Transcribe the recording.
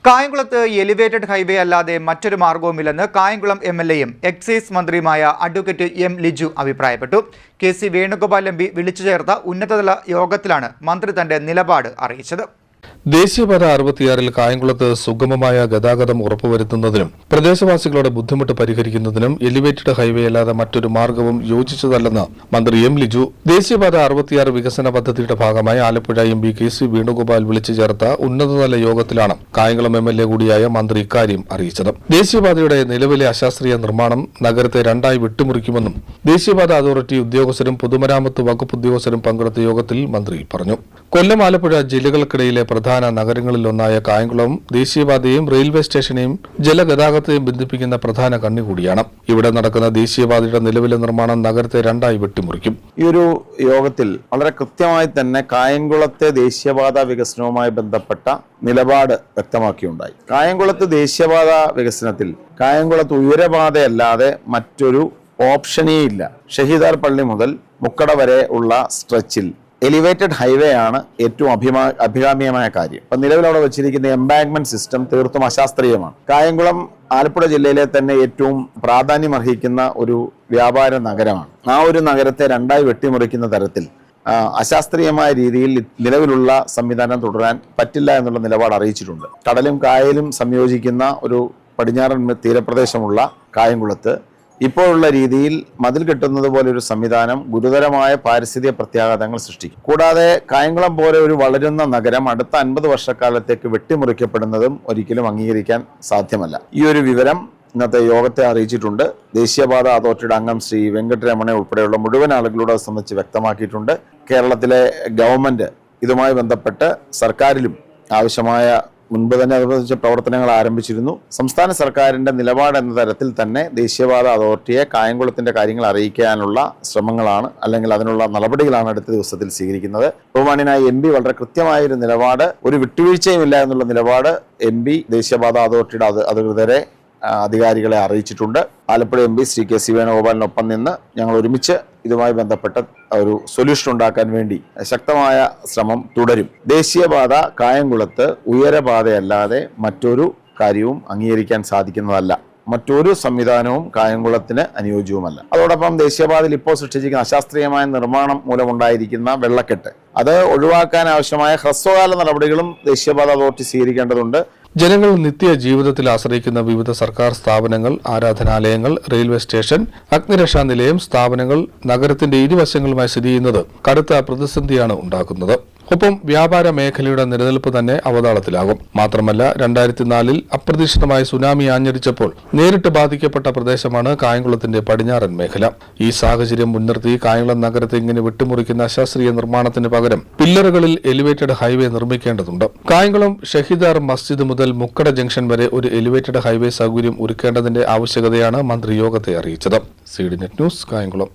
കായംകുളത്ത് elevated highway അല്ലാതെ മറ്റൊരു മാർഗവുമില്ലെന്ന് കായംകുളം എംഎൽഎയും എക്സൈസ് മന്ത്രിയുമായ അഡ്വക്കേറ്റ് എം ലിജു അഭിപ്രായപ്പെട്ടു. കെ.സി. വേണുഗോപാൽ എം.പി വിളിച്ചു ചേർത്ത ഉന്നതതല യോഗത്തിലാണ് മന്ത്രി തന്റെ നിലപാട് അറിയിച്ചത്. ദേശീയപാത 66-ൽ കായംകുളത്ത് സുഗമമായ ഗതാഗതം ഉറപ്പുവരുത്തുന്നതിനും പ്രദേശവാസികളുടെ ബുദ്ധിമുട്ട് പരിഹരിക്കുന്നതിനും എലിവേറ്റഡ് ഹൈവേ അല്ലാതെ മറ്റൊരു മാർഗവും യോജിച്ചതല്ലെന്ന് മന്ത്രി എം ലിജു ദേശീയപാത 66 വികസന പദ്ധതിയുടെ ഭാഗമായി ആലപ്പുഴ എം.പി കെ.സി. വേണുഗോപാൽ വിളിച്ചു ചേർത്ത ഉന്നതതല യോഗത്തിലാണ് കായംകുളം എംഎൽഎ കൂടിയായ മന്ത്രി ഇക്കാര്യം അറിയിച്ചത്. ദേശീയപാതയുടെ നിലവിലെ അശാസ്ത്രീയ നിർമ്മാണം നഗരത്തെ രണ്ടായി വെട്ടിമുറിക്കുമെന്നും ദേശീയപാത അതോറിറ്റി ഉദ്യോഗസ്ഥരും പൊതുമരാമത്ത് വകുപ്പ് ഉദ്യോഗസ്ഥരും പങ്കെടുത്ത യോഗത്തിൽ മന്ത്രി പറഞ്ഞു. കൊല്ലം, ആലപ്പുഴ ജില്ലകൾക്കിടയിലെ പ്രധാന നഗരങ്ങളിലൊന്നായ കായംകുളം ദേശീയപാതയും റെയിൽവേ സ്റ്റേഷനെയും ജലഗതാഗതത്തെയും ബന്ധിപ്പിക്കുന്ന പ്രധാന കണ്ണി കൂടിയാണ്. ഇവിടെ നടക്കുന്ന ദേശീയപാതയുടെ നിലവിലെ നിർമ്മാണം നഗരത്തെ രണ്ടായി വെട്ടിമുറിക്കും. ഈ ഒരു യോഗത്തിൽ വളരെ കൃത്യമായി തന്നെ കായംകുളത്തെ ദേശീയപാത വികസനവുമായി ബന്ധപ്പെട്ട നിലപാട് വ്യക്തമാക്കിയുണ്ടായി. കായംകുളത്ത് ദേശീയപാത വികസനത്തിൽ കായംകുളത്ത് ഉയരപാതയല്ലാതെ മറ്റൊരു ഓപ്ഷനേ ഇല്ല. ഷഹീദാർ പള്ളി മുതൽ മുക്കട വരെ ഉള്ള സ്ട്രെച്ചിൽ എലിവേറ്റഡ് ഹൈവേ ആണ് ഏറ്റവും അഭികാമ്യമായ കാര്യം. ഇപ്പം നിലവിൽ അവിടെ വെച്ചിരിക്കുന്ന എംബാങ്ക്മെന്റ് സിസ്റ്റം തീർത്തും അശാസ്ത്രീയമാണ്. കായംകുളം ആലപ്പുഴ ജില്ലയിലെ തന്നെ ഏറ്റവും പ്രാധാന്യം അർഹിക്കുന്ന ഒരു വ്യാപാര നഗരമാണ്. ആ ഒരു നഗരത്തെ രണ്ടായി വെട്ടിമുറിക്കുന്ന തരത്തിൽ അശാസ്ത്രീയമായ രീതിയിൽ നിലവിലുള്ള സംവിധാനം തുടരാൻ പറ്റില്ല എന്നുള്ള നിലപാട് അറിയിച്ചിട്ടുണ്ട്. കടലും കായലും സംയോജിക്കുന്ന ഒരു പടിഞ്ഞാറൻ തീരപ്രദേശമുള്ള കായംകുളത്ത് ഇപ്പോഴുള്ള രീതിയിൽ മതിൽ കെട്ടുന്നത് പോലെ ഒരു സംവിധാനം ഗുരുതരമായ പാരിസ്ഥിതിക പ്രത്യാഘാതങ്ങൾ സൃഷ്ടിക്കും. കൂടാതെ കായംകുളം പോലെ ഒരു വളരുന്ന നഗരം അടുത്ത 50 വർഷക്കാലത്തേക്ക് വെട്ടിമുറിക്കപ്പെടുന്നതും ഒരിക്കലും അംഗീകരിക്കാൻ സാധ്യമല്ല. ഈ ഒരു വിവരം ഇന്നത്തെ യോഗത്തെ അറിയിച്ചിട്ടുണ്ട്. ദേശീയപാത അതോറിറ്റിയുടെ അംഗം ശ്രീ വെങ്കട്ടരമണ ഉൾപ്പെടെയുള്ള മുഴുവൻ ആളുകളോട് അത് സംബന്ധിച്ച് വ്യക്തമാക്കിയിട്ടുണ്ട്. കേരളത്തിലെ ഗവൺമെന്റ് ഇതുമായി ബന്ധപ്പെട്ട് സർക്കാരിലും ആവശ്യമായ മുൻപ് തന്നെ അതുപയോഗിച്ച പ്രവർത്തനങ്ങൾ ആരംഭിച്ചിരുന്നു. സംസ്ഥാന സർക്കാരിന്റെ നിലപാട് എന്ന തരത്തിൽ തന്നെ ദേശീയപാത അതോറിറ്റിയെ കായംകുളത്തിന്റെ കാര്യങ്ങൾ അറിയിക്കാനുള്ള ശ്രമങ്ങളാണ്, അല്ലെങ്കിൽ അതിനുള്ള നടപടികളാണ് അടുത്ത ദിവസത്തിൽ സ്വീകരിക്കുന്നത്. ബഹുമാന്യനായ എം.പി വളരെ കൃത്യമായ ഒരു നിലപാട്, ഒരു വിട്ടുവീഴ്ചയുമില്ല എന്നുള്ള നിലപാട് എം.പി ദേശീയപാത അതോറിറ്റിയുടെ അധികൃതരെ അധികാരികളെ അറിയിച്ചിട്ടുണ്ട്. Alappuzha MP Shri K C. വേണുഗോപാലിനൊപ്പം നിന്ന് ഞങ്ങൾ ഒരുമിച്ച് ഇതുമായി ബന്ധപ്പെട്ട ഒരു സൊല്യൂഷൻ ഉണ്ടാക്കാൻ വേണ്ടി ശക്തമായ ശ്രമം തുടരും. ദേശീയപാത കായംകുളത്ത് ഉയരപാതയല്ലാതെ മറ്റൊരു കാര്യവും അംഗീകരിക്കാൻ സാധിക്കുന്നതല്ല. മറ്റൊരു സംവിധാനവും കായംകുളത്തിന് അനുയോജ്യവുമല്ല. അതോടൊപ്പം ദേശീയപാതയിൽ ഇപ്പോൾ സൃഷ്ടിച്ചിരിക്കുന്ന അശാസ്ത്രീയമായ നിർമ്മാണം മൂലമുണ്ടായിരിക്കുന്ന വെള്ളക്കെട്ട് അത് ഒഴിവാക്കാൻ ആവശ്യമായ ഹ്രസ്വകാല നടപടികളും ദേശീയപാത അതോറിറ്റി സ്വീകരിക്കേണ്ടതുണ്ട്. ജനങ്ങൾ നിത്യ ജീവിതത്തിൽ ആശ്രയിക്കുന്ന വിവിധ സർക്കാർ സ്ഥാപനങ്ങൾ, ആരാധനാലയങ്ങൾ, റെയിൽവേ സ്റ്റേഷൻ, അഗ്നിരക്ഷാ നിലയം സ്ഥാപനങ്ങൾ നഗരത്തിന്റെ ഇരുവശങ്ങളുമായി സ്ഥിതി ചെയ്യുന്നത് കടുത്ത പ്രതിസന്ധിയാണ് ഉണ്ടാക്കുന്നത്. ഒപ്പം വ്യാപാര മേഖലയുടെ നിലനിൽപ്പ് തന്നെ അവതാളത്തിലാകും. മാത്രമല്ല 2004-ൽ അപ്രതീക്ഷിതമായി സുനാമി ആഞ്ഞടിച്ചപ്പോൾ നേരിട്ട് ബാധിക്കപ്പെട്ട പ്രദേശമാണ് കായംകുളത്തിന്റെ പടിഞ്ഞാറൻ മേഖല. ഈ സാഹചര്യം മുൻനിർത്തി കായംകുളം നഗരത്തെ ഇങ്ങനെ വിട്ടുമുറിക്കുന്ന അശാസ്ത്രീയ നിർമ്മാണത്തിന് പകരം പില്ലറുകളിൽ എലിവേറ്റഡ് ഹൈവേ നിർമ്മിക്കേണ്ടതുണ്ട്. കായംകുളം ഷഹീദാർ മസ്ജിദ് മുതൽ മുക്കട ജംഗ്ഷൻ വരെ ഒരു എലിവേറ്റഡ് ഹൈവേ സൗകര്യം ഒരുക്കേണ്ടതിന്റെ ആവശ്യകതയാണ് മന്ത്രി യോഗത്തെ അറിയിച്ചത്. CDNet news, Kayamkulam.